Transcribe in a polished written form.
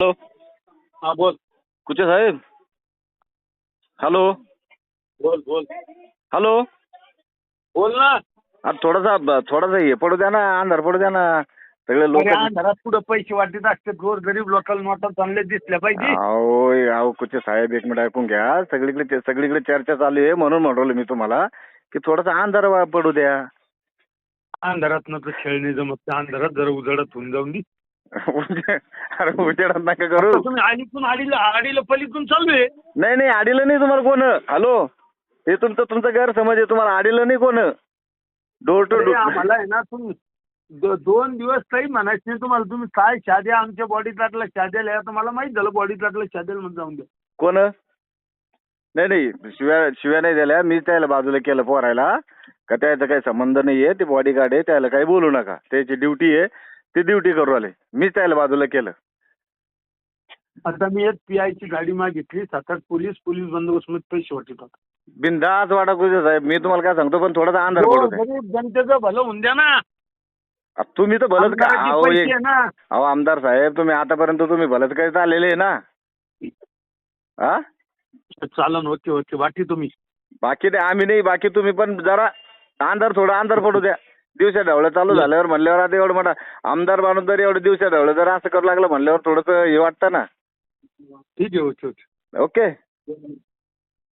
Hello. हा बोल कुचे साहेब. Hello. बोल बोल हॅलो. बोल ना. थोडासा हे पडू द्या ना, अंधार पडू द्या ना. सगळे लोक अरे घरात पुढे पैसे वाटत असते, गोर गरीब लोकल नोटा चांगले दिसल्या पाहिजे. अहो कुचे साहेब, एक मिनिट ऐकून घ्या. सगळीकडे चर्चा चालू आहे, म्हणून म्हणलो मी तुम्हाला की थोडासा अंधार पडू द्या. अंधारात तर खेळणे जमत नाही. अंधारात जरा उजळत होऊन जाऊन दे. अरे उजेडात नका करू. आता तुम्ही आडीला पलीतून चालू आहे. नाही आडीलं नाही तुम्हाला कोण. हॅलो. हे तुमचा गैरसमज आहे. तुम्हाला आडीलं नाही कोण. Door to door. आम्हाला आहे ना, तुम्ही 2 दिवस काही म्हणायचं नाही तुम्हाला. तुम्ही काय शाद्या आमच्या बॉडी प्लाटला शाद्याला या, तुम्हाला माहित झालं बॉडी प्लाटला शाद्याला मध्ये जाऊन द्या. कोण. नाही शिव्या नाही दिल्या. मी त्याला बाजूला केलं पोरायला. का त्याचा काही संबंध नाहीये. ते बॉडीगार्ड आहे, त्याला काही बोलू नका. त्याची ड्युटी आहे, ती ड्युटी करू आले. मीच त्याला बाजूला केलं. आता मी एक PI ची गाडी मागितली. 7-8 पोलीस बंदोबस्त मध्ये पैसे वाटतात. बिनधास्त वाटा कुठे साहेब. मी तुम्हाला काय सांगतो, पण थोडासा अंधार पडू द्या. गरीब जनतेचं भलं होऊन द्या ना. तुम्ही तर भलंच का. आमदाराचे पैसे आहे ना. अहो आमदार साहेब, तुम्ही आतापर्यंत तुम्ही भलंच काही चाललेले आहे ना. हा. चालन होते वाटी तुम्ही. बाकी नाही, आम्ही नाही. बाकी तुम्ही पण जरा थोडा अंधार पडू द्या. दिवसा ढवळं चालू झाल्यावर म्हणल्यावर आता एवढं मोठा आमदार माणूस जर एवढं दिवसा ढवळं जर असं करू लागलं म्हणल्यावर थोडंसं हे वाटतं ना. ठीक आहे. ओके.